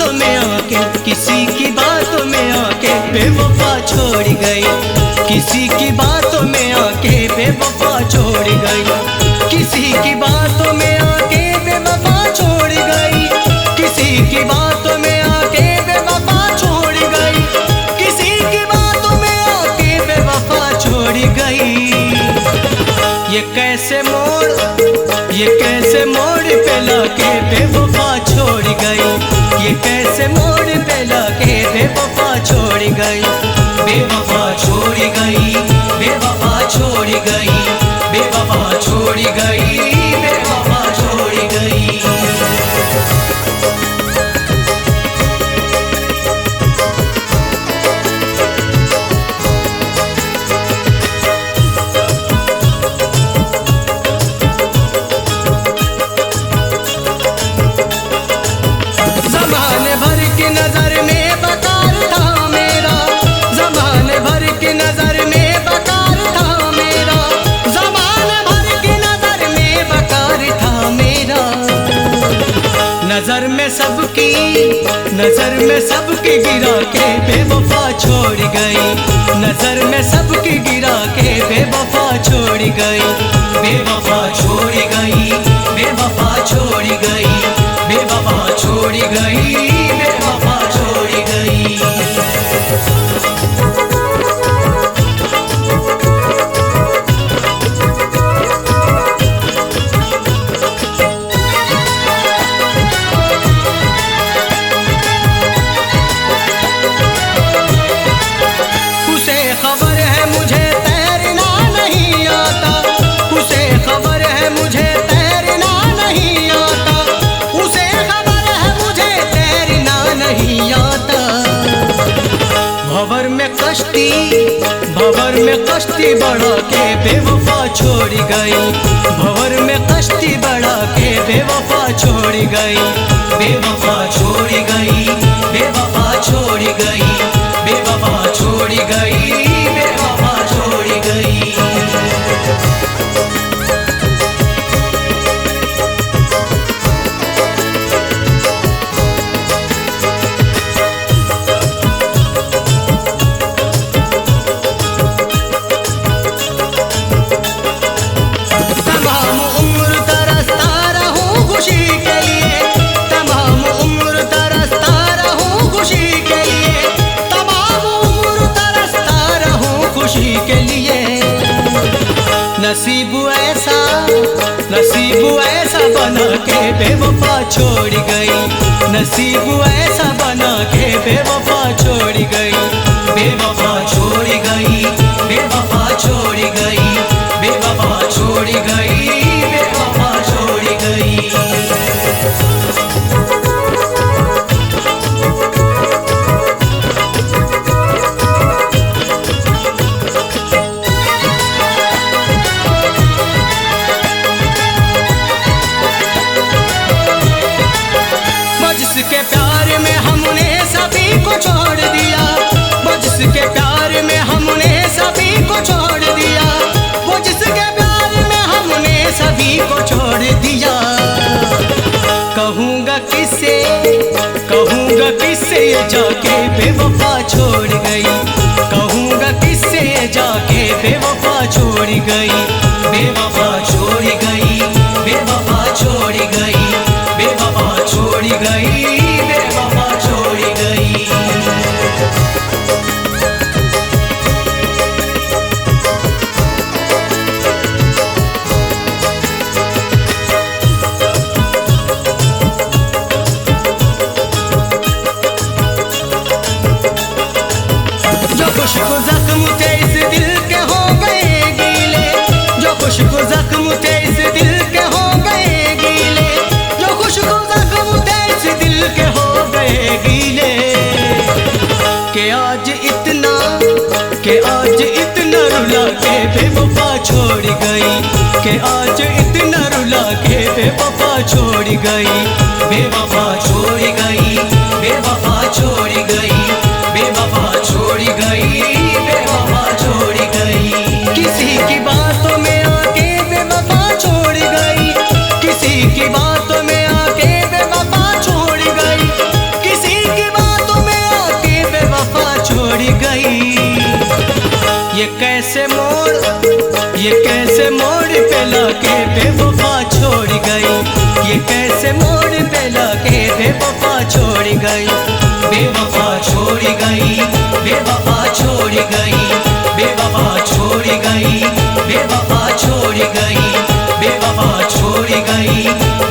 बातों में आके, किसी की बातों में आके बेवफा छोड़ गई। किसी की बातों में आके बेवफा छोड़ गई। किसी की बातों में आके बेवफा छोड़ गई। किसी की बातों में आके बेवफा छोड़ गई। किसी की बातों में आके बेवफा छोड़ गई। ये कैसे मोड़ पे लाके बेवफा छोड़ गई। ये कैसे मोड़ पे लाके बेवफा छोड़ गई। बेवफा छोड़ गई, बेवफा छोड़ गई, बेवफा छोड़ गई, बेवफा छोड़ गई। नजर में सबकी गिरा के बेवफा छोड़ गई। नजर में सबकी गिरा के बेवफा छोड़ गई। बेवफा छोड़ गई, बेवफा छोड़ गई, बेवफा छोड़ गई, बेवफा छोड़ गई। भंवर में कश्ती बढ़ा के बेवफा छोड़ गई। भंवर में कश्ती बढ़ा के बेवफा छोड़ गई। बेवफा छोड़ गई, बेवफा छोड़ गई, बेवफा छोड़ गई, बेवफा छोड़ गई। नसीब ऐसा बना के बेवफा छोड़ गई। नसीब ऐसा बना के बेवफा छोड़ गई। बेवफा छोड़ गई, बेवफा छोड़ गई, बेवफा छोड़ गई, बेवफा छोड़ गई। छोड़ दिया वो जिसके प्यार में हमने सभी को छोड़ दिया। वो जिसके प्यार में हमने सभी को छोड़ दिया। कहूँगा किससे ये जाके बेवफा छोड़ गई। कहूँगा किससे ये जाके बेवफा छोड़ गई। बेवफा छोड़ गई, बेवफा छोड़ गई, बेवफा छोड़ गई, बेवफा छोड़ गई। खुशबू जख्म थे इस दिल के हो गए गीले। जो खुशबू जख्म थे इस दिल के हो गए गीले। जो खुशबू जख्म थे इस दिल के हो गए गीले। के आज इतना रुला के बेवफा छोड़ गई। के आज इतना रुला के बेवफा छोड़ गई। बेवफा छोड़ गई, बेवफा छोड़ गई, बेवफा छोड़ गई, बेवफा छोड़ गई। किसी की बातों में आके बेवफा छोड़ गई। किसी की बातों में आके बेवफा छोड़ गई। किसी कैसे मोड़ पे लाके बेवफा छोड़ गई, ये कैसे मोड़ पे लाके बेवफा छोड़ गई, बेवफा छोड़ गई, बेवफा छोड़ गई, बेवफा छोड़ गई, बेवफा छोड़ गई, बेवफा छोड़ गई,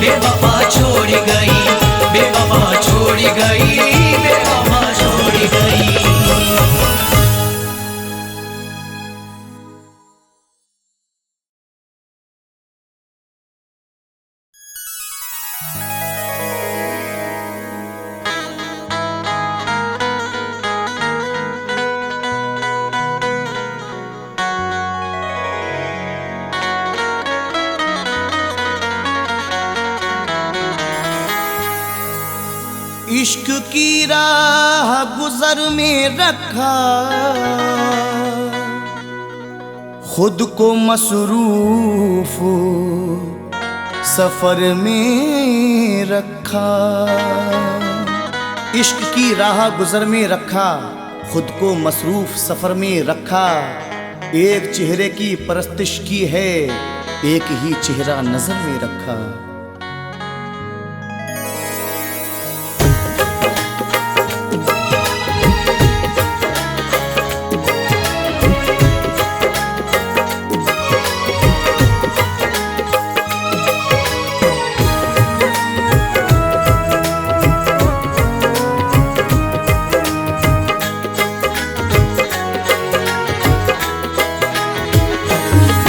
बेवफा छोड़ गई, बेवफा छोड़ गई, बेवफा छोड़ गई। इश्क की राह गुजर में रखा, खुद को मसरूफ सफर में रखा। इश्क की राह गुजर में रखा, खुद को मसरूफ सफर में रखा। एक चेहरे की परस्तिश की है, एक ही चेहरा नजर में रखा।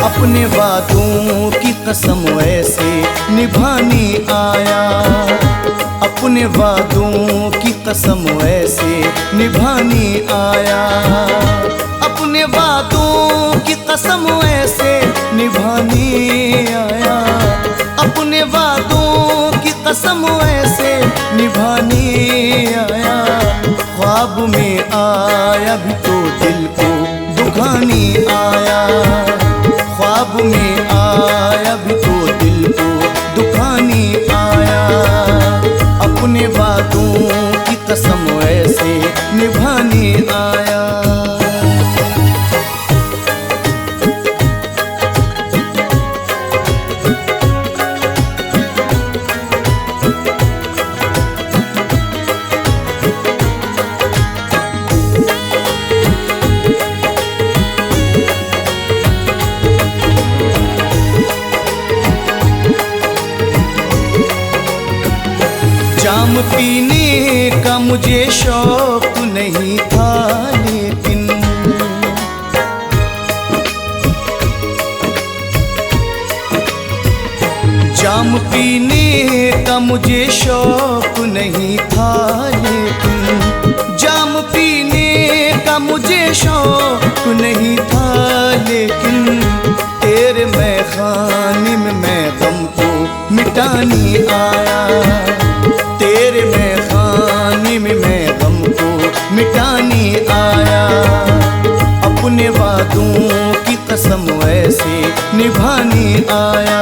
अपने वादों की कसम ऐसे निभाने आया, अपने वादों की कसम ऐसे निभाने आया, अपने वादों की कसम ऐसे निभाने आया, अपने वादों की कसम ऐसे निभाने आया। ख्वाब में आया भी तो दिल को दुखाने आया, ख्वाब में आया भी तो दिल को दुखाने आया। अपने वादों की कसम ऐसे निभाने आया। जाम पीने का मुझे शौक नहीं था, लेकिन जाम पीने का मुझे शौक नहीं था, लेकिन जाम पीने का मुझे शौक नहीं था, लेकिन तेरे मैखाने में मैं गम को मिटाने आया, तेरे मैखाने में मैं गम को मिटाने आया। अपने वादों की कसम ऐसे निभाने आया।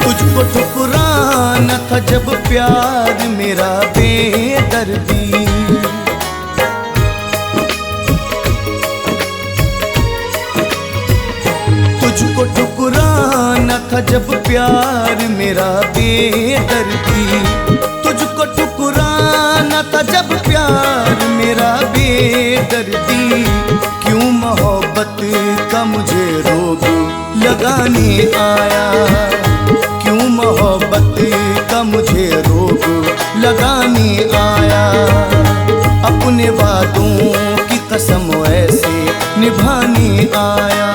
तुझको ठुकराना था जब प्यार मेरा बेदर्दी, तुझको ठुकराना था जब प्यार मेरा बेदर्दी, तुझको ठुकराना था जब प्यार मेरा बेदर्दी। क्यों मोहब्बत का मुझे रोग लगाने आया, क्यों मोहब्बत का मुझे रोग लगाने आया। अपने वादों की कसम ऐसे निभाने आया।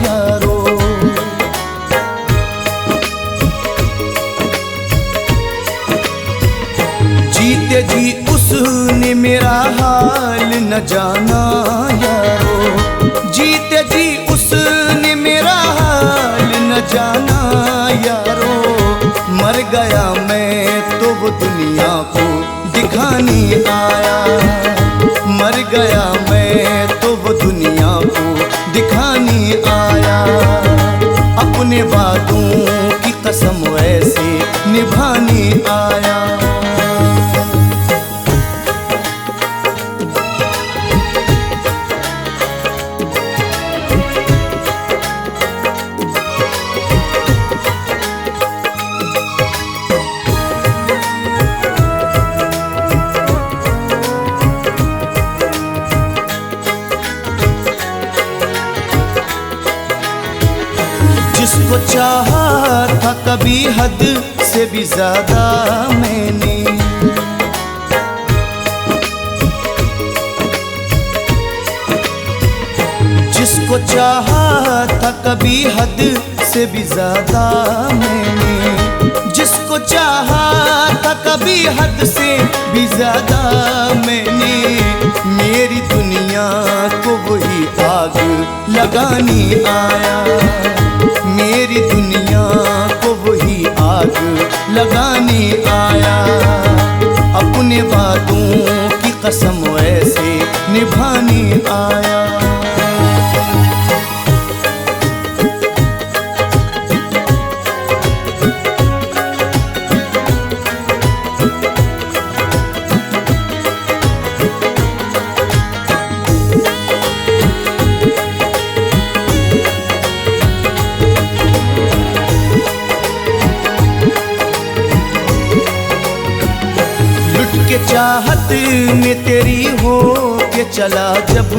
यारो। जीते जी उसने मेरा हाल न जाना यारो। जीते जी उसने मेरा हाल न जाना यारो। मर गया मैं तो वो दुनिया को दिखाने आया। मर गया मैं तो वो दुनिया को दिखाने आया। अपने वादों की कसम ऐसे निभाने आया। जिसको चाहा था कभी हद से भी ज्यादा मैंने। जिसको चाहा था कभी हद से भी ज्यादा मैंने। जिसको चाहा था कभी हद से भी ज्यादा मैंने। मेरी दुनिया को वही आग लगाने आया। मेरी दुनिया को वही आग लगाने आया। अपने वादों की कसम ऐसे निभाने आया। के चाहत में तेरी हो के चला जब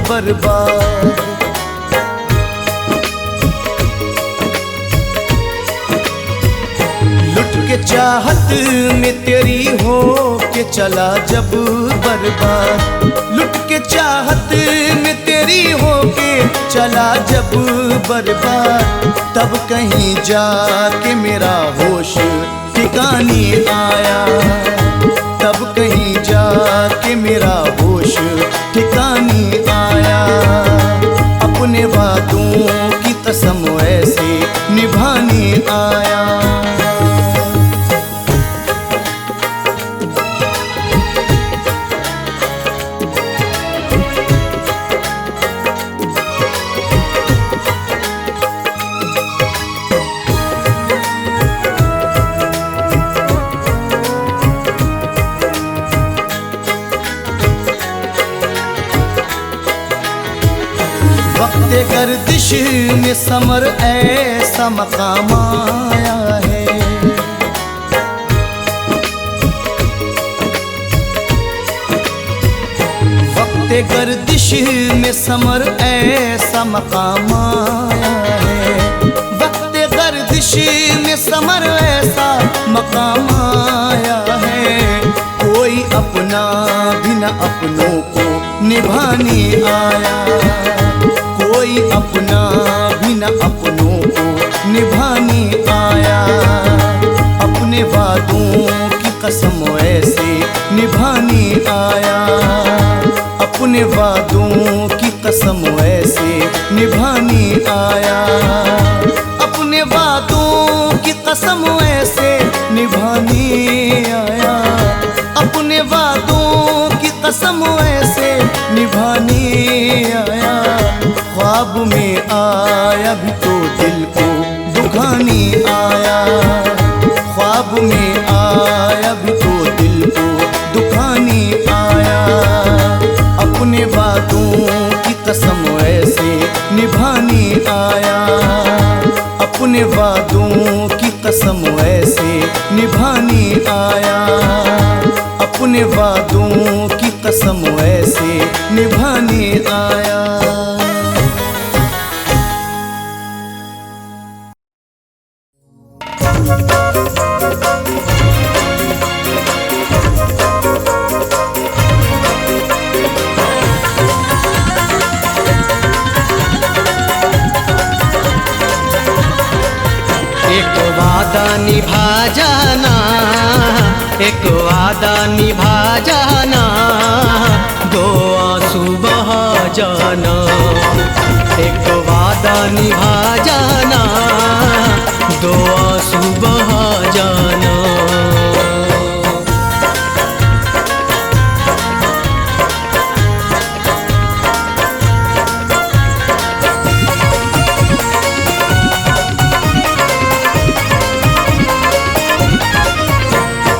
बर्बाद। लुट के चाहत में तेरी हो के चला जब बर्बाद। लुट के चाहत में तेरी हो के चला जब बर्बाद। तब कहीं जाके मेरा होश ठिकाने आया। तब कहीं जाके मेरा होश ठिकाने आया। अपने वादों की कसम ऐसे निभाने आया। वक्त गर्दिश में समर ऐसा मकाम आया है। वक्त गर्दिश में समर ऐसा मकाम आया है। वक्त गर्दिश में समर ऐसा मकाम आया है। कोई अपना भी न अपनों को निभाने आया। कोई अपना भी न अपनों को निभाने आया। अपने वादों की कसम ऐसे निभाने आया। अपने वादों की कसम ऐसे निभाने आया। अपने वादों की कसम ऐसे निभाने आया। अपने वादों की कसम ऐसे निभाने आया। ख्वाब में आया भी तो दिल को दुखाने आया। ख्वाब में आया भी तो दिल को दुखाने आया। अपने वादों की कसम ऐसे निभाने आया। अपने वादों की कसम ऐसे निभाने आया। अपने वादों की कसम ऐसे निभाने आया। वादा निभा जाना, एक वादा निभा जाना, दो आंसू बहा जाना। एक वादा निभा जाना, दो आंसू बहा जाना।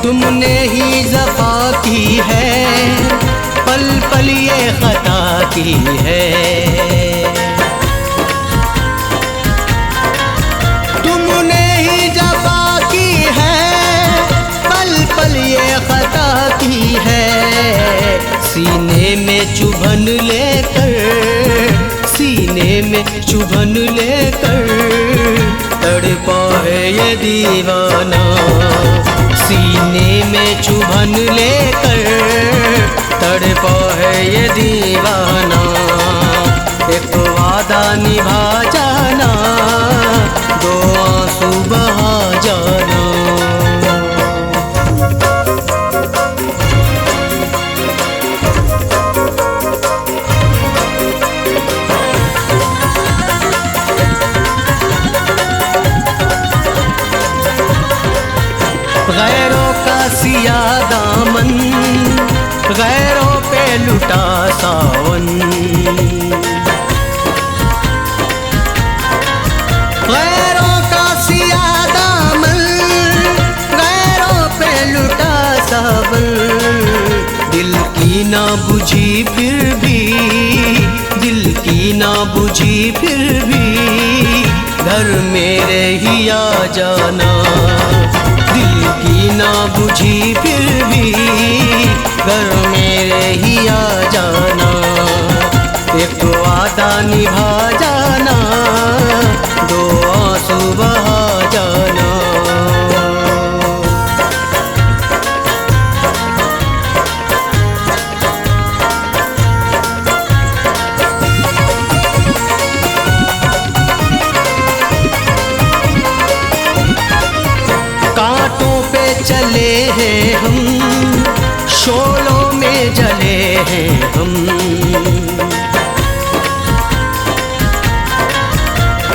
तुमने ही ज़फ़ा की है, पल पल ये ख़ता की है। तुमने ही ज़फ़ा की है, पल पल ये ख़ता की है। सीने में चुभन लेकर, सीने में चुभन लेकर, तड़पा है ये दीवाना। सीने में चुभन लेकर, तड़पा है ये दीवाना। एक वादा निभा जाना, दो आंसू बहा जाना। गैरों का सिया दामन, गैरों पे लुटा सावन। गैरों का सिया दामन, गैरों पे लुटा सावन। दिल की ना बुझी फिर भी, दिल की ना बुझी फिर भी, घर मेरे ही आ जाना। दिल की ना बुझी फिर भी, घर मेरे ही आ जाना। एक वादा निभा जाना, दो आंसू बहा जाना। चले हैं हम, शोलों में जले हैं हम।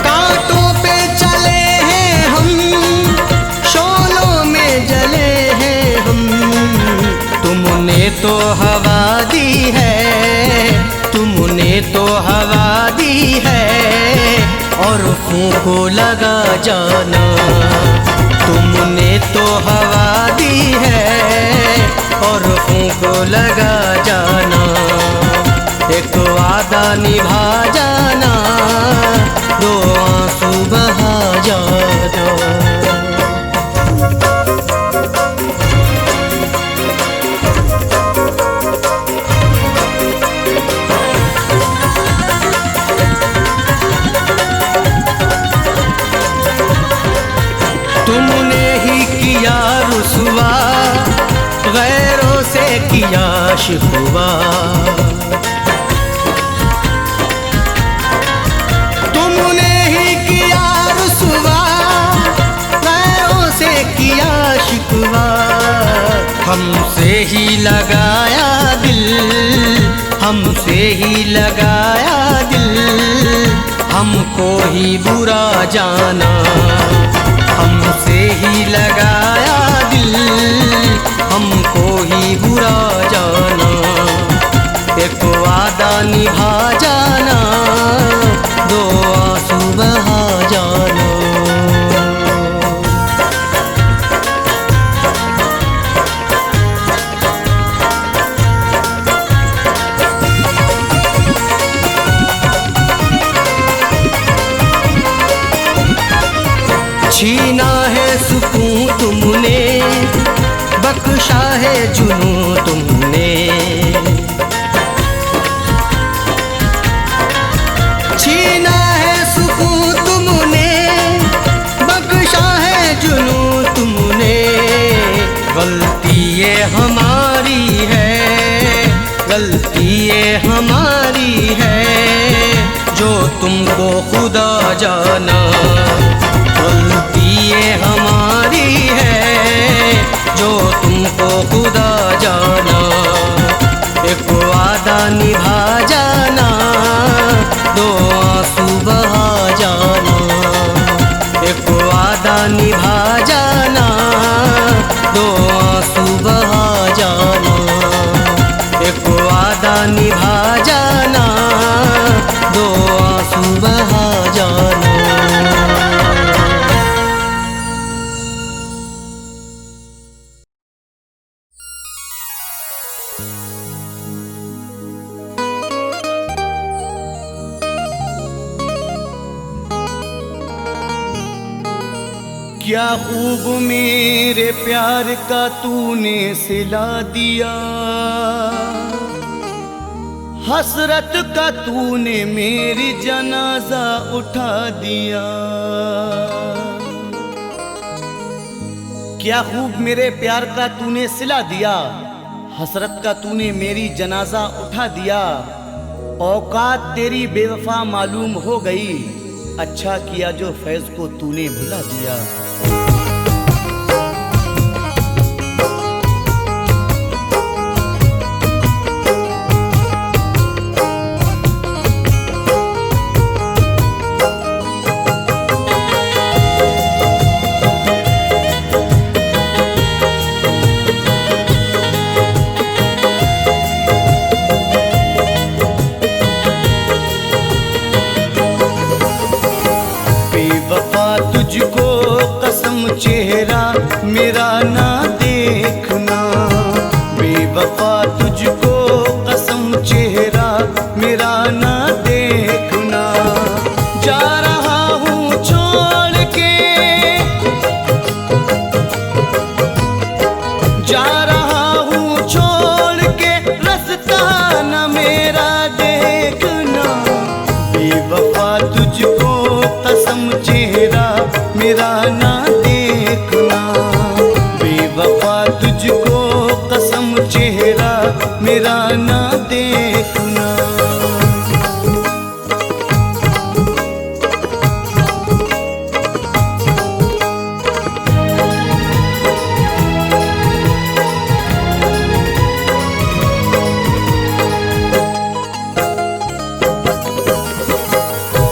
कांटों पे चले हैं हम, शोलों में जले हैं हम। तुमने तो हवा दी है, तुमने तो हवा दी है, और फूंको लगा जाना। तुमने तो हवा दी है, और फूंको लगा जाना। एक वादा निभा जाना, दो आंसू बहा जाना। तुमने ही किया रुसवा, गैरों से किया शिकवा। तुमने ही किया रुसवा, गैरों से किया शिकवा। हमसे ही लगाया दिल, हमसे ही लगाया दिल, हमको ही बुरा जाना। हमसे ही लगाया दिल, हमको ही बुरा जाना। एक वादा निभा जाना, दो आंसू बहा जाना। छीना है सुकून तुमने, बख्शा है जुनून तुमने। छीना है सुकून तुमने, बख्शा है जुनून तुमने। गलती ये हमारी है, गलती ये हमारी है, जो तुमको खुदा जाना। गलती ये हमारी खुदा जाना, एक वादा निभा जाना, दो आंसू बहा जाना। एक वादा निभा जाना, दो आंसू बहा जाना। एक वादा निभा जाना, दो आंसू बहा जाना। क्या खूब मेरे प्यार का तूने सिला दिया, हसरत का तूने मेरी जनाजा उठा दिया। क्या खूब मेरे प्यार का तूने सिला दिया, हसरत का तूने मेरी जनाजा उठा दिया। औकात तेरी बेवफा मालूम हो गई, अच्छा किया जो फैज को तूने भुला दिया। तुझको कसम चेहरा मेरा ना देखना, बेवफा तुझको कसम चेहरा मेरा ना देखना। जा रहा हूँ छोड़ के, जा रहा हूँ छोड़ के, रास्ता न मेरा देखना। बेवफा तुझको कसम चेहरा मेरा ना देखना, बेवफा तुझको कसम चेहरा मेरा ना देखना।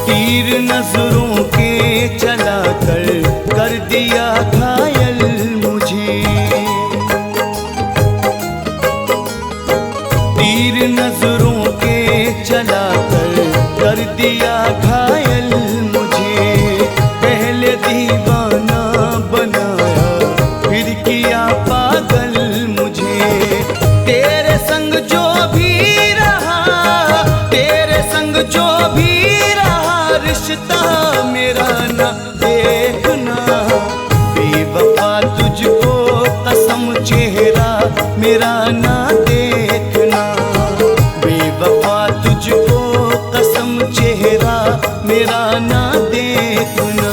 तीर नजरों के चला कर दिया घायल मुझे, तीर नजरों के चला कर दिया घायल मुझे। पहले दीवाना बनाया फिर किया पागल मुझे। तेरे संग जो भी रहा, तेरे संग जो भी रहा, रिश्ता मेरा ना देखना। बेवफा तुझको कसम चेहरा मेरा ना देखना, बेवफा तुझको कसम चेहरा मेरा ना देखना।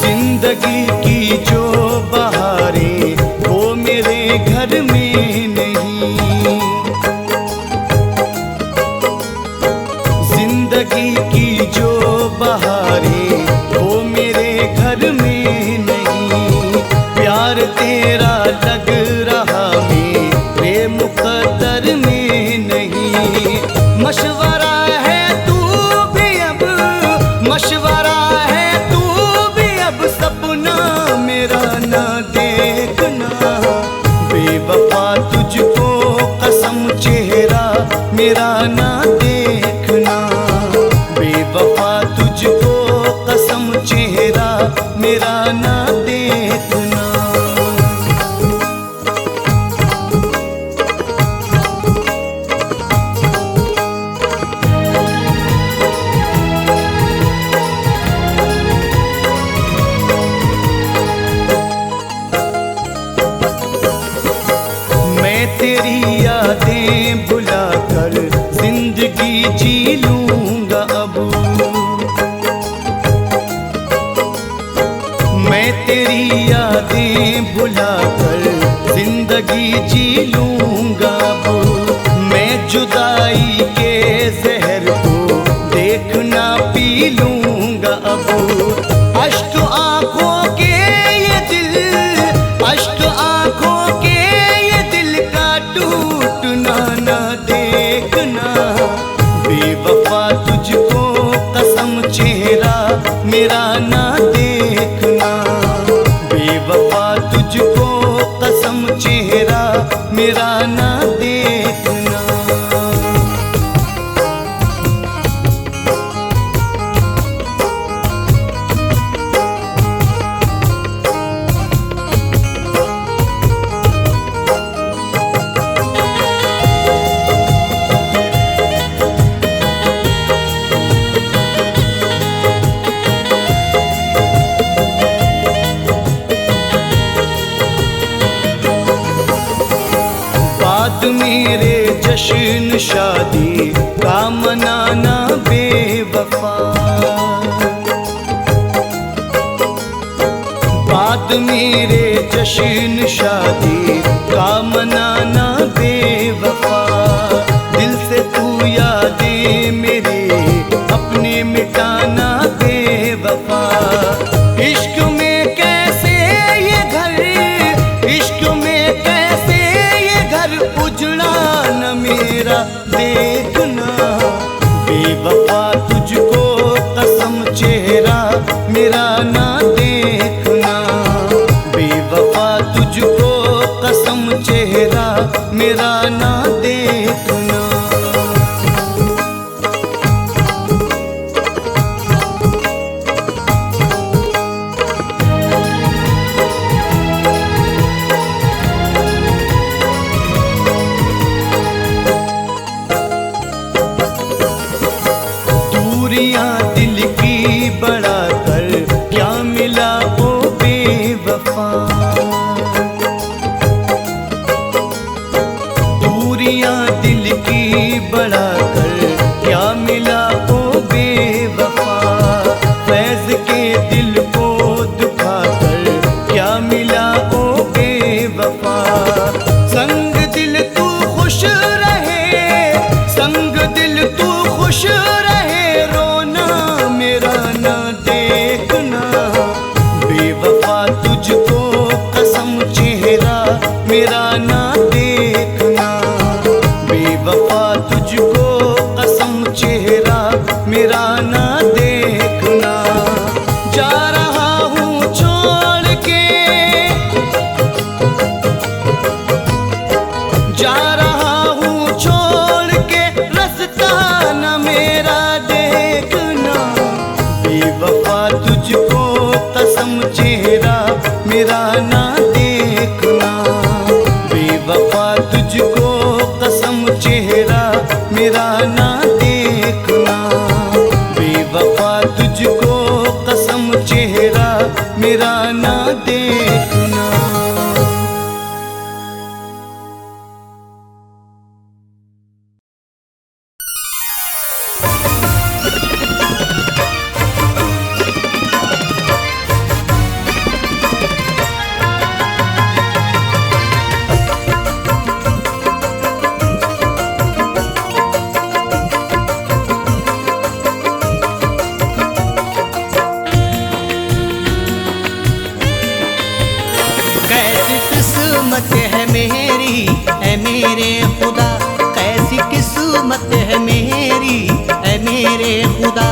जिंदगी की जो बहारें वो मेरे घर में नहीं, जिंदगी की जो बहारें वो मेरे घर में नहीं। प्यार तेरा लग रहा मेरे मुकद्दर में नहीं। मशवरा है तू भी अब, मशवरा है तू भी अब, सपना मेरा ना दे यादें भुलाकर जिंदगी जी लूंगा अब। मैं तेरी यादें भुलाकर जिंदगी जी लूंगा अब। मैं जुदाई के जहर को देखना पी लूंगा अब। अश्क आंखों के ये दिल, अश्क आंखों के ये दिल का टूटना ना देखना। बेवफा तुझको कसम चेहरा मेरा ना देखना। बेवफा तुझको कसम चेहरा मेरा ना देखना। बाद मेरे जश्न शादी का मनाना बेवफा। बाद मेरे जश्न शादी का मनाना बेवफा। दिल से तू यादें मेरे अपने मिटाना बेवफा। इश्क में कैसे ये घर, इश्क में कैसे उजड़ा न मेरा देखना। बेवफा तुझको कसम चेहरा मेरा ना देखना। बेवफा तुझको कसम चेहरा मेरा ना देखना। दिल की बड़ा कर क्या मिला ओ बेवफा। दूरियां दिल की बड़ा कर क्या मिला ओ बेवफा। फैज के दिल को दुखा कर क्या मिला ओ बेवफा। संग दिल तू खुश रहे, संग दिल तू खुश रहे, रोना मेरा ना देखना। बेवफा तुझको कसम चेहरा मेरा ना देखना। बेवफा तुझको कसम चेहरा मेरा ना देखना। जा रहा हूँ छोड़ के, जा रहा हूँ छोड़ के, रास्ता न मेरा देखना। बेवफा तुझको कसम चेहरा मेरा ना देखना। बेवफा तुझको कसम चेहरा मेरा ना देखना। बेवफा तुझको कसम चेहरा मेरा ना देखना। मेरे खुदा, कैसी किस्मत है मेरी ऐ मेरे खुदा।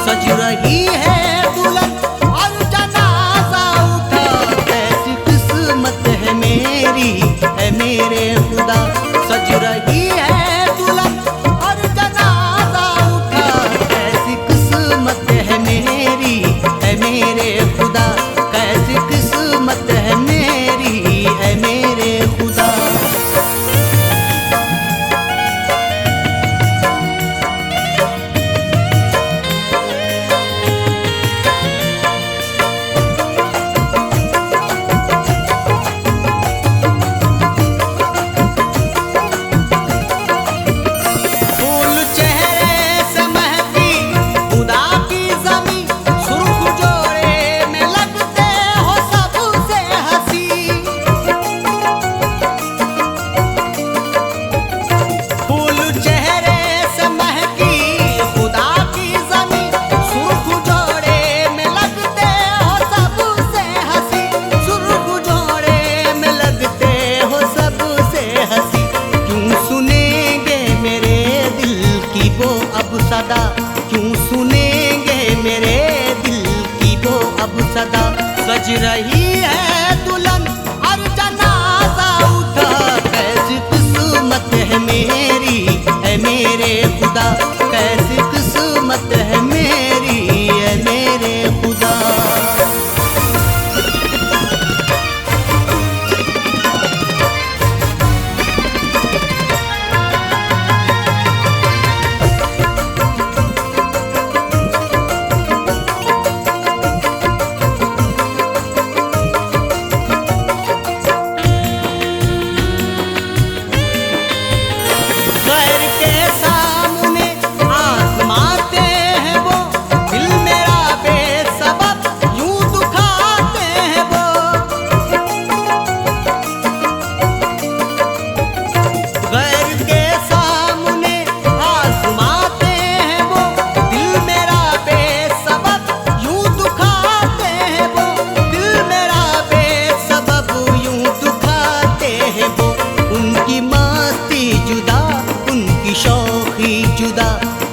सज रही है दुल्हन और जनाजा उठा, कैसी किस्मत है मेरी ऐ मेरे खुदा। सज रही है दुल्हन और जनाजा उठा, कैसी किस्मत है मेरी ऐ मेरे खुदा। कैसी किस्मत है मेरी ऐ मेरे खुदा। रही है दुल्हन और जनाजा उठा, कैसी किस्मत है मेरी है मेरे खुदा, कैसी किस्मत है मेरी है मेरे खुदा।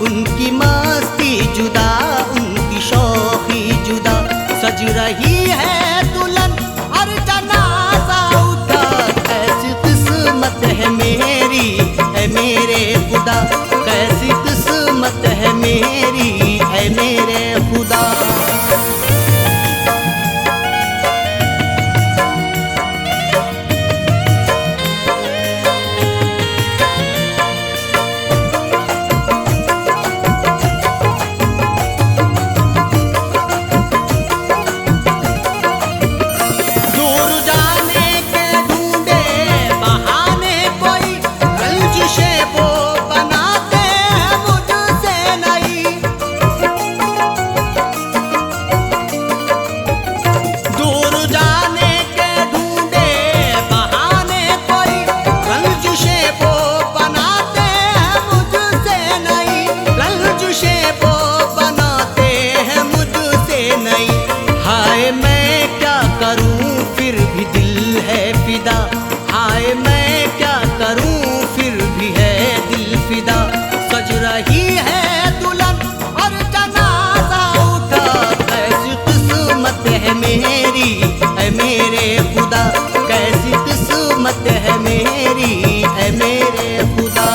उनकी मस्ती जुदा उनकी शौकी जुदा, सज रही है दुल्हन और जनाजा उठा, कैसी किस्मत है मेरी है मेरे खुदा, कैसी किस्मत है मेरी है मेरे खुदा। हाय मैं क्या करूं फिर भी है दिल फिदा, सज रही है दुल्हन और जनाजा उठा, कैसी किस्मत है मेरी है मेरे खुदा, कैसी किस्मत है मेरी है मेरे खुदा।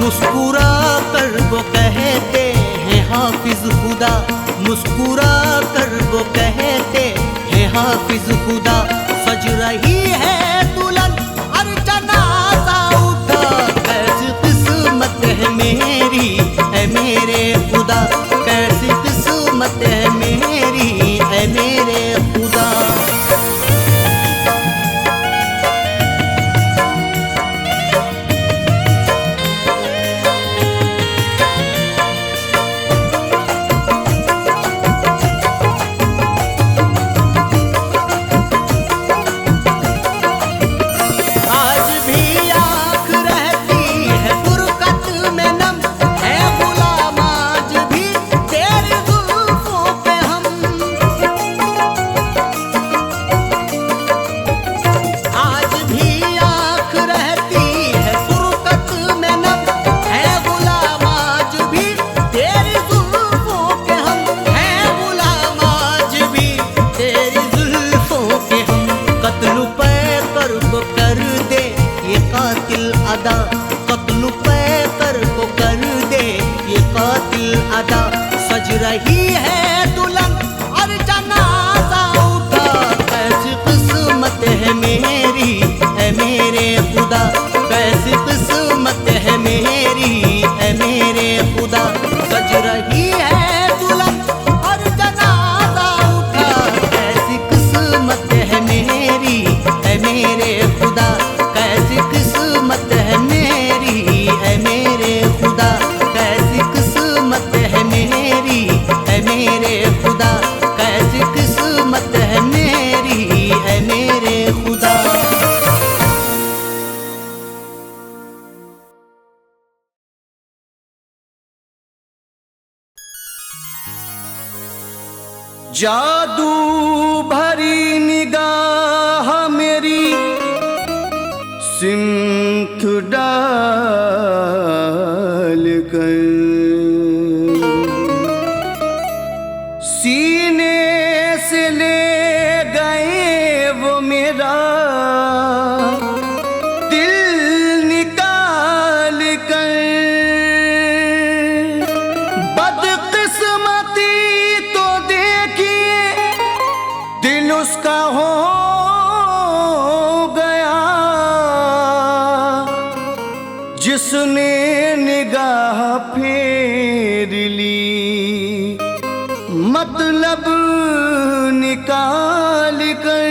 मुस्कुरा कर वो कहते हैं हाफिज खुदा, मुस्कुरा कर वो कहते हैं हाफिज खुदा, सज रही है दुल्हन और जनाजा उठा, कैसी किस्मत है मेरी है मेरे खुदा, कैसी किस्मत है मेरी है मेरे खुदा। अदा कत्ल पे कर को कर दे ये कातिल अदा, सज रही है दुल्हन और जनाजा उठा, कैसी किस्मत है मेरी है मेरे खुदा, कैसी किस्मत है मेरी है मेरे खुदा, सज जादू भरी निगाह मेरी सिमत डाल कर सीने से ले गए वो मेरा दिल निकाल कर। बदकिस्मती तो देखिए दिल उसका हो गया जिसने निगाह फेर ली मतलब निकाल कर।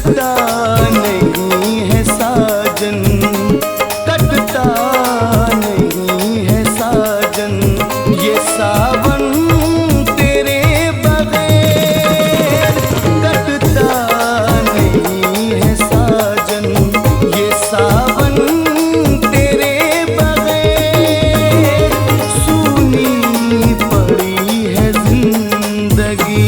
कटता नहीं है साजन, कटता नहीं है साजन, ये सावन तेरे बगैर कटता नहीं है साजन, ये सावन तेरे बगैर सूनी पड़ी है जिंदगी।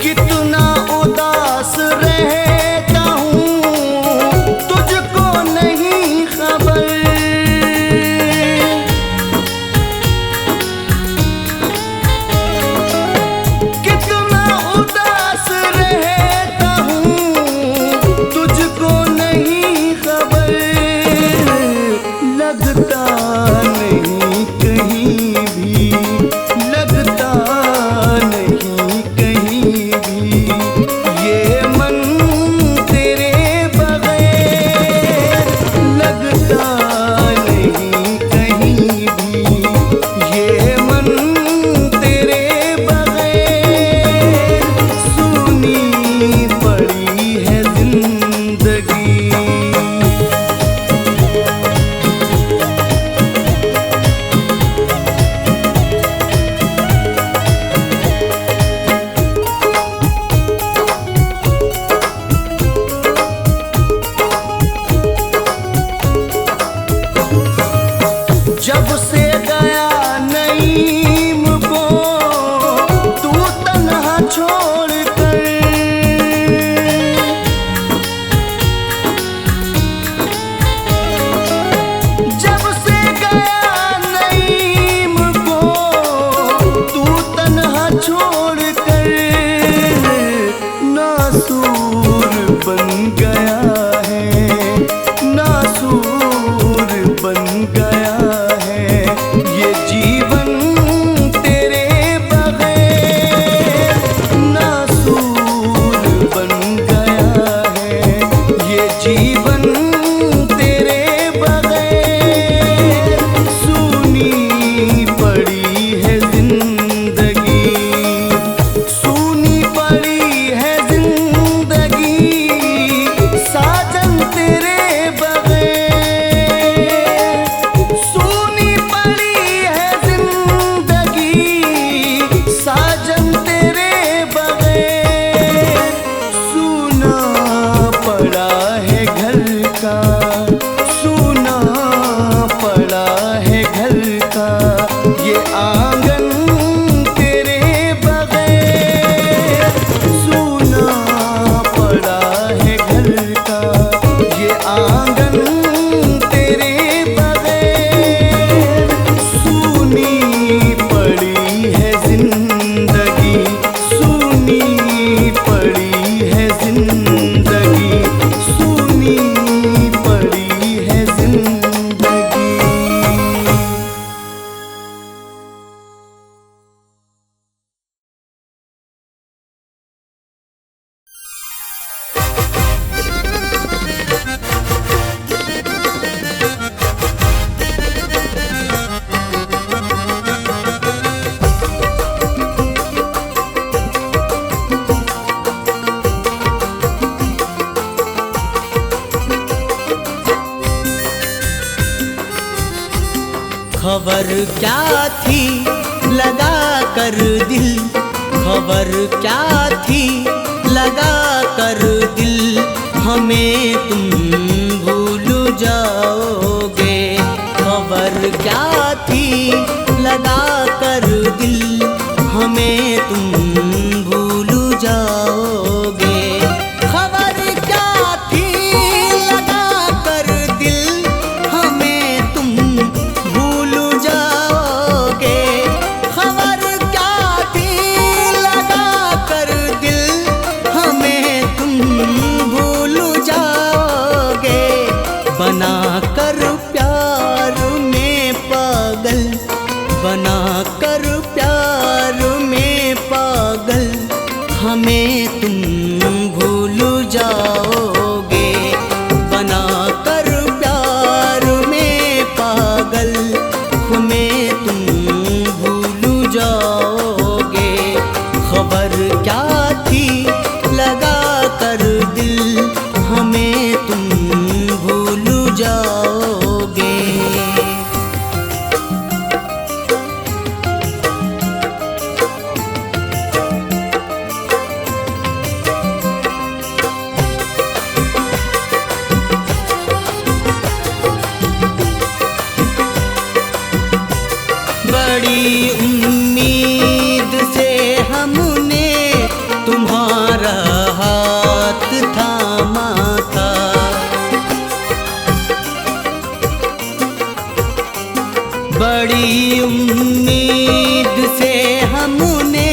कितना उदास रहता हूँ तुझको नहीं खबर, कितना उदास रहता हूँ तुझको नहीं खबर, लगता नहीं कहीं भी, लगता नहीं कहीं भी, ये मन तेरे बगैर लगता नहीं कहीं भी, ये मन तेरे बगैर सूनी पड़ी है जिंदगी। जब से गया नईम को तू तन्हा छोड़ कर, जब से गया नईम को तू तन्हा छोड़ कर, नासूर बन गया है, नासूर बन गया है, ये जीवन तेरे बगैर नासूर बन गया है, ये जीवन तेरे बगैर सूनी पड़ी है जिंदगी, सूनी पड़ी है जिंदगी साजन तेरे बगैर, सूनी पड़ी है जिंदगी साजन तेरे बगैर, सूना पड़ा है घर का, सूना पड़ा है घर का, ये आंगन तेरे बगैर, सूना पड़ा है घर का, ये आंगन तेरे बगैर सूनी पड़ी है जिंदगी, सूनी पड़ी है जिंदगी, सूनी पड़ी है जिंदगी। खबर क्या थी लगा कर दिल, खबर क्या थी लगा कर दिल, हमें तुम भूल जाओगे। खबर क्या थी लगा कर दिल, हमें तुम भूल जाओगे। खबर क्या थी लगा कर दिल, हमें तुम भूल जाओगे। खबर क्या थी लगा कर दिल, हमें तुम भूल जाओगे। बना कर प्यार पल हमें तुम भूल जाओगे। खबर क्या थी लगा कर दिल हमें तुम भूल जाओगे। बड़ी उम्मीद से हमने तुम्हारा हाथ थामा था। बड़ी उम्मीद से हमने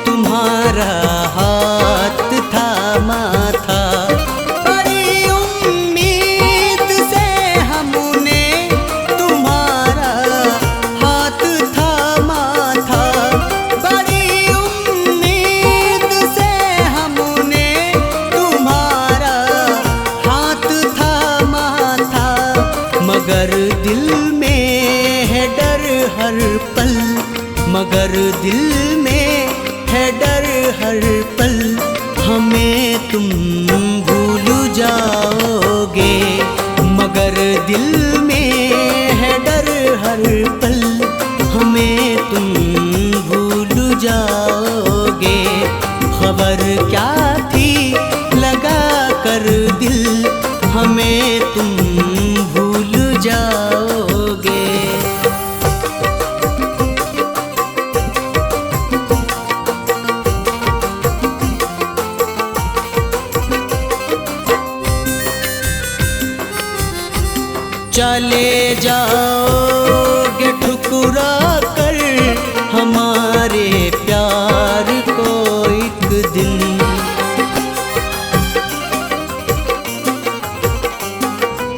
तुम्हारा हाथ थामा था। बड़ी उम्मीद से हमने तुम्हारा हाथ थामा था। बड़ी उम्मीद से हमने तुम्हारा हाथ थामा था। मगर दिल में है डर हर पल, मगर दिल में है डर हर पल हमें तुम भूल जाओगे। मगर दिल में है डर हर पल हमें तुम भूल जाओगे। खबर क्या थी लगा कर दिल हमें तुम भूल जाओगे। चले जाओगे ठुकरा कर हमारे प्यार को एक दिन।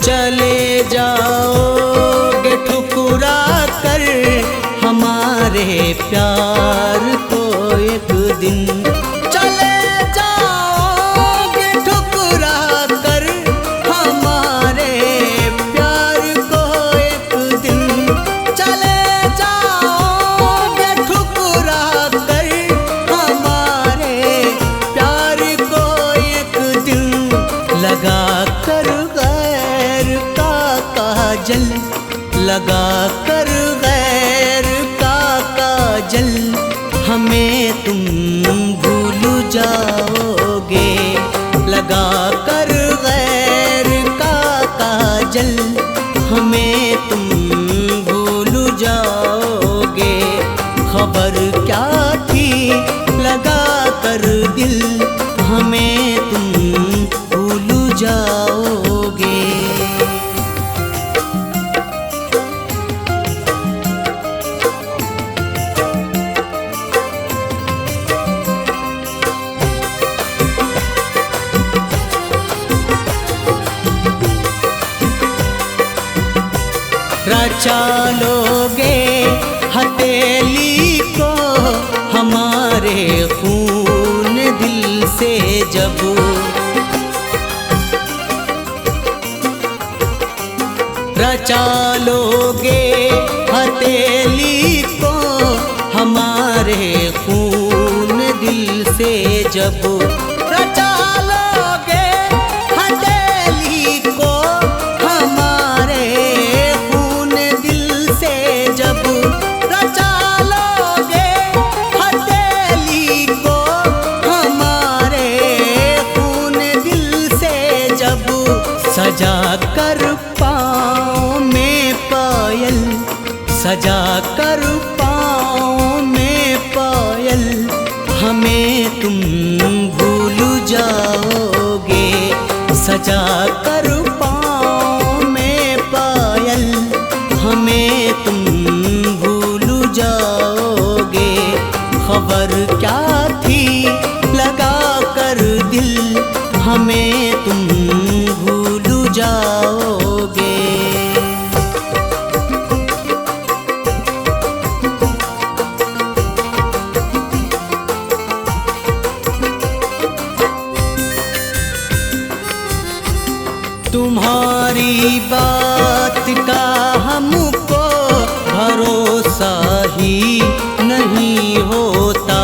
चले जाओगे ठुकरा कर हमारे प्यार को एक दिन। चले जाओगे ठुकरा कर हमारे प्यार को एक दिन। चले जाओगे ठुकरा कर हमारे प्यार को एक दिन। लगा कर गैर का काजल, लगा कर गैर का काजल हमें तुम भूल जाओगे। लगा कर गैर का काजल हमें तुम भूल जाओगे। खबर क्या थी लगा कर दिल हमें तुम भूल जाओगे। रचा लोगे हथेली को हमारे खून दिल से जब। रचा लोगे हथेली को हमारे खून दिल से जब। रचा लोगे हथेली को हमारे खून दिल से जब। रचा लोगे हथेली को हमारे खून दिल से जब। सजा कर पाँव में पायल, सजा कर पाँव में पायल हमें तुम भूल जाओगे। सजा कर पाँव में पायल हमें तुम भूल जाओगे। खबर क्या थी लगा कर दिल हमें तुम भूल जाओगे। तुम्हारी बात का हमको ही नहीं होता।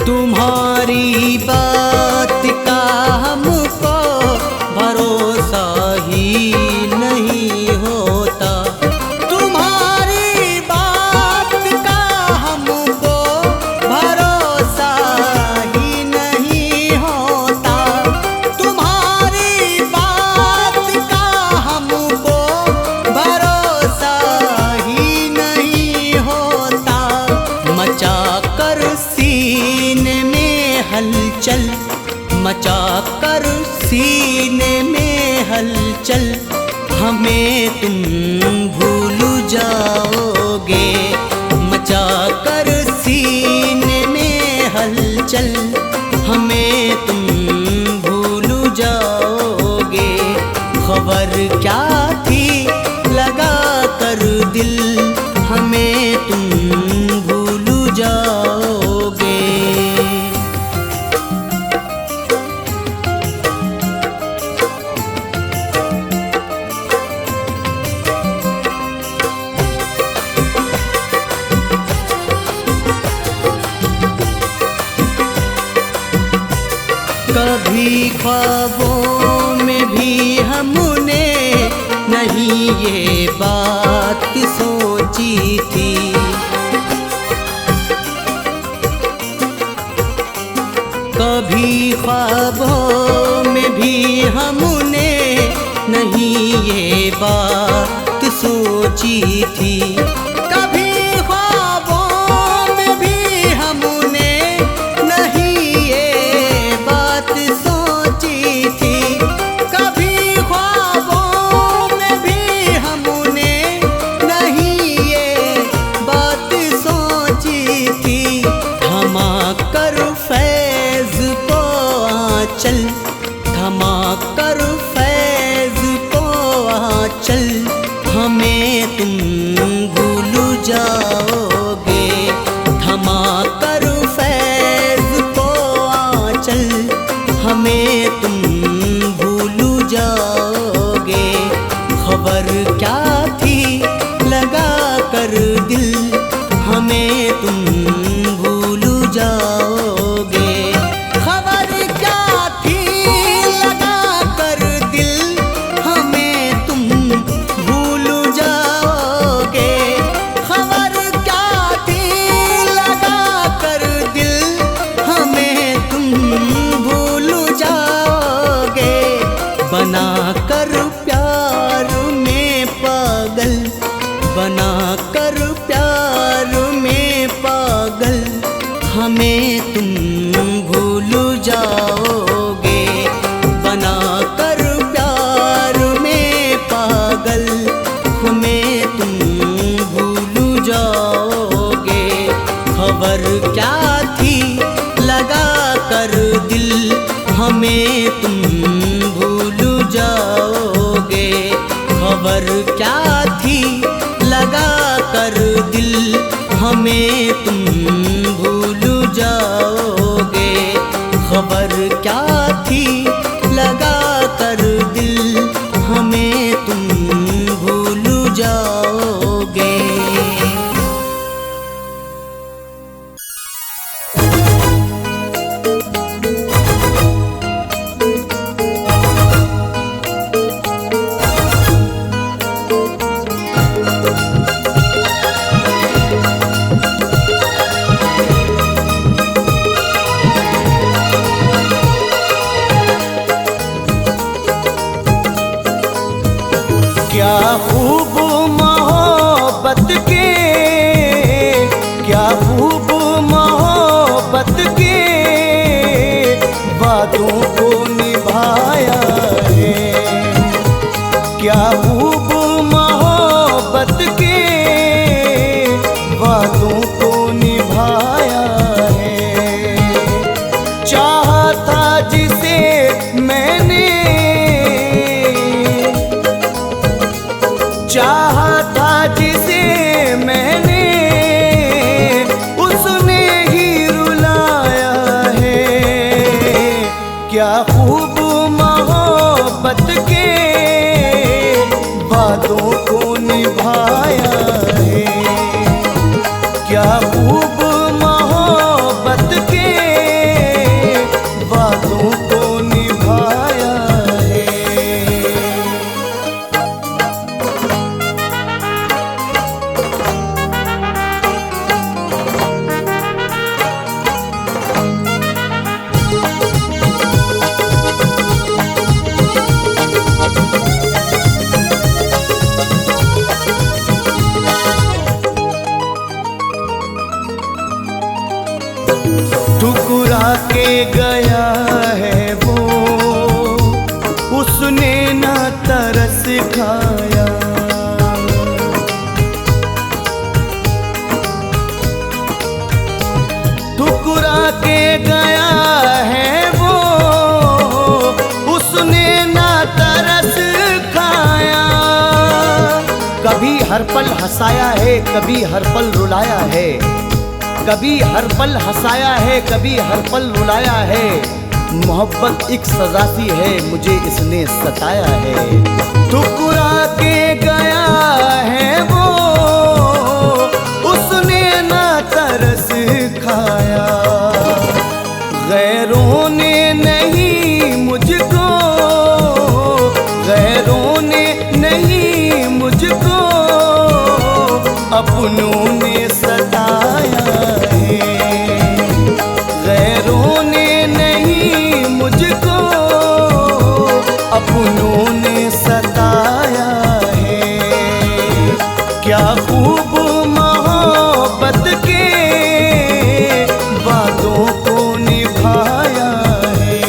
तुम्हारी बात का हमको भरोसा ही नहीं होता। तुम्हारी बात का हमको भरोसा ही नहीं होता। तुम्हारी बात का हमको भरोसा ही नहीं होता। मचा कर सीने में हलचल, मचा कर सीने में हलचल, हमें तुम भूल जाओगे। मचा कर सीने में हलचल, हमें तुम भूल जाओगे। खबर क्या थी लगा कर दिल, हमें तुम भूल जाओगे। कभी ख्वाबों में भी हमने नहीं ये बात सोची थी। कभी ख्वाबों में भी हमने नहीं ये बात सोची थी। कभी ख्वाबों में भी हमने नहीं ये बात सोची थी। कभी ख्वाबों में भी हमने नहीं ये बात सोची थी। थमा कर फैज़ को आंचल, थमा कर फैज़ को आंचल, हमें तुम भूल जाओगे। थमा कर फैज़ को आंचल, हमें तुम भूल जाओगे। खबर क्या थी लगा कर दिल, हमें तुम भूल जाओगे। खबर क्या थी लगा कर दिल, हमें तुम भूल जाओगे। खबर क्या थी लगा कर दिल, हमें तुम भूल जाओगे। बना कर प्यार में पागल, बना कर प्यार में पागल, हमें तुम भूल जाओगे। बना कर प्यार में पागल, हमें तुम भूल जाओगे। खबर क्या थी लगा कर दिल, हमें तुम भूल जाओगे। खबर क्या थी लगा कर दिल, हमें तुम भूल जाओगे। खबर क्या थी लगा कर दिल, हमें तुम भूल जाओगे। क्या खूब मोहब्बत के, क्या खूब मोहब्बत के वादों को निभाया है। क्या खूब मोहब्बत के वादों को निभाया है। चाहा था जिसे मैंने, चाहा था जिसे मैंने, उसने ही रुलाया है। क्या खूब मोहब्बत के गया है वो, उसने ना तरस खाया। ठुकरा के गया है वो, उसने ना तरस खाया। कभी हर पल हंसाया है, कभी हर पल रुलाया है, कभी हर पल हंसाया है, कभी हर पल रुलाया है। मोहब्बत एक सजा सी है, मुझे इसने सताया है। ठुकरा के गया है वो, उसने ना तरस खाया। गैरों ने नहीं मुझको, गैरों ने नहीं मुझको, अपनों ने सताया है। गैरों ने नहीं मुझको, अपनों ने सताया है। क्या खूब मोहब्बत के वादों को निभाया है।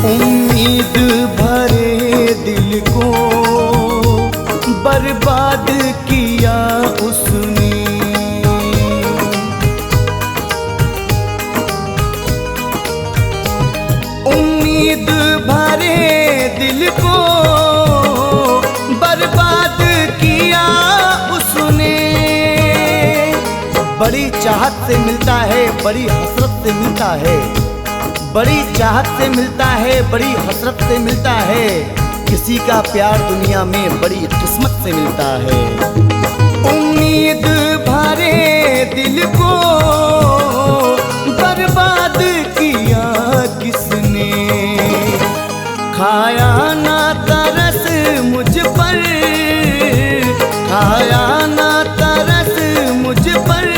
उम्मीद भरे दिल को बर्बाद किया उसने। उम्मीद भरे दिल को बर्बाद किया उसने। बड़ी चाहत से मिलता है, बड़ी हसरत से मिलता है, बड़ी चाहत से मिलता है, बड़ी हसरत से मिलता है। किसी का प्यार दुनिया में बड़ी किस्मत से मिलता है। उम्मीद भरे दिल को बर्बाद किया किसने। खाया ना तरस मुझ पर, खाया ना तरस मुझ पर,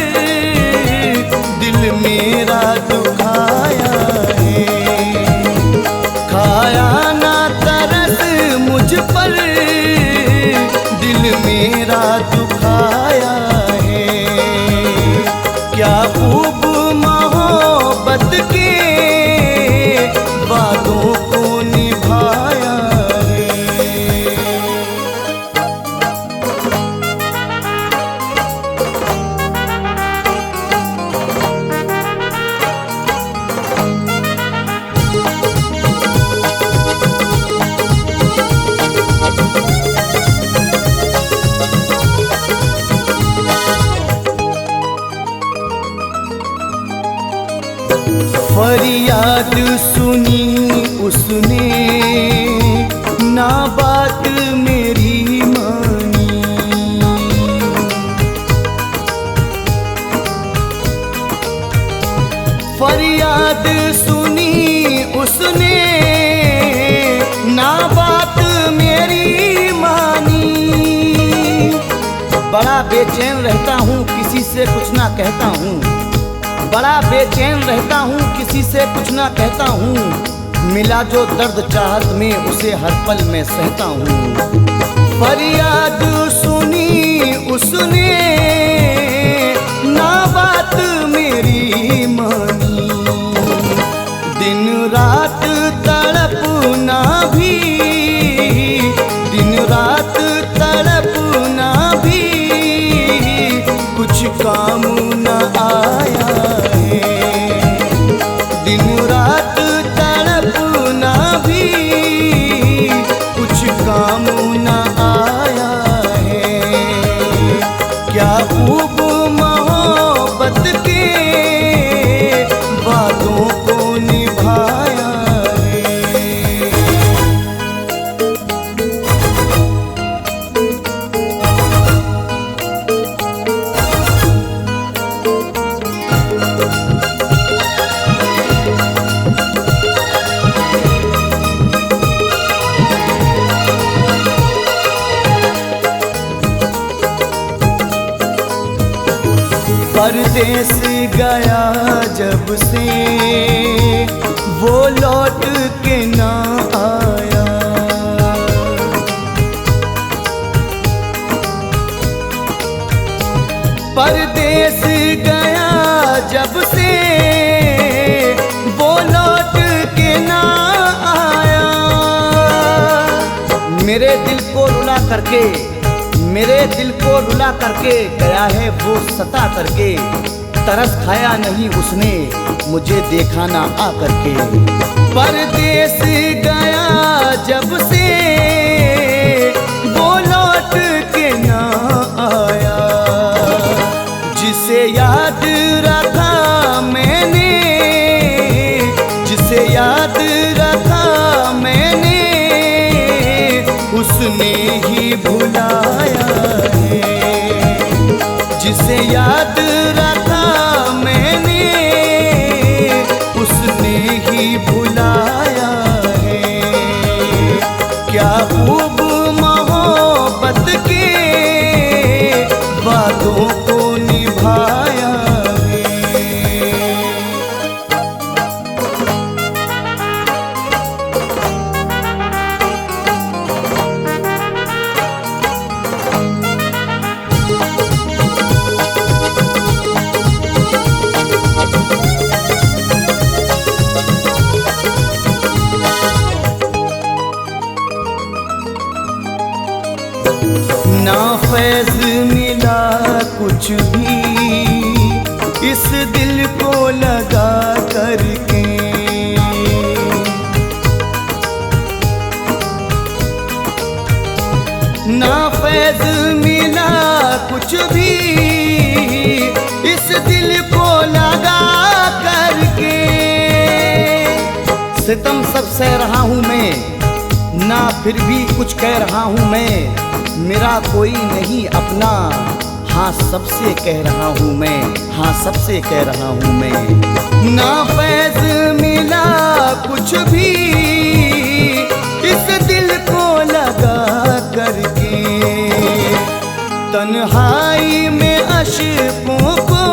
दिल मेरा दुखाया। खाया ना तरस मुझ पर, दिल मेरा दुखाया है। क्या खूब मोहब्बत के वादों को निभाया है। फरियाद सुनी उसने, ना बात मेरी मानी। फरियाद सुनी उसने, ना बात मेरी मानी। बड़ा बेचैन रहता हूँ, किसी से कुछ ना कहता हूँ। बड़ा बेचैन रहता हूँ, किसी से कुछ ना कहता हूँ। मिला जो दर्द चाहत में, उसे हर पल में सहता हूँ। फरियाद सुनी उसने, ना बात मेरी मानी। दिन रात तड़पना भी, दिन रात तड़पना भी, कुछ काम न आया। दिन रात तड़पना भी, कुछ काम न आया है। क्या खूब मोहब्बत के परदेस गया जब से वो लौट के ना आया। परदेस गया जब से वो लौट के ना आया। मेरे दिल को रुला करके, मेरे दिल को रुला करके गया है वो सता करके। तरस खाया नहीं उसने मुझे देखा ना आ करके। परदेस गया जब से वो लौट के ना आया। जिसे याद रखा मैंने, जिसे याद रखा मैंने, उसने ही भुलाया है। जिसे याद रखा मैंने, उसने ही भुलाया है। क्या खूब मोहब्बत के वादों को निभाया है। ना फैज मिला कुछ भी इस दिल को लगा करके। ना फैज मिला कुछ भी इस दिल को लगा करके। सितम सब सह रहा हूँ मैं, ना फिर भी कुछ कह रहा हूँ मैं। मेरा कोई नहीं अपना, हाँ सबसे कह रहा हूँ मैं, हाँ सबसे कह रहा हूँ मैं। ना फैज मिला कुछ भी इस दिल को लगा करके। तन्हाई में अशकों को,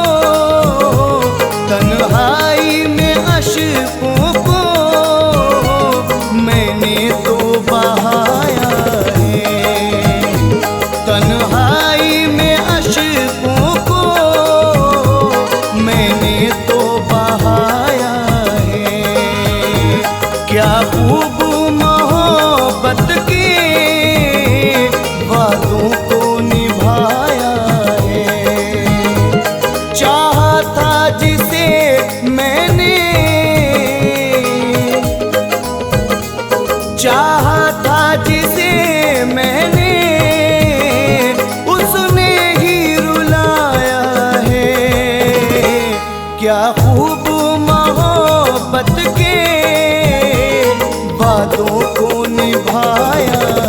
तन्हाई में अशकों को मैंने तो बहाया है। तन्हाई में अशकों को मैंने तो बहाया है। क्या खूब मोहब्बत के वादों को निभाया है। चाहा था जिसे मैंने, चाहा था जिसे मैंने, उसने ही रुलाया है। क्या खूब मोहब्बत के वादों को निभाया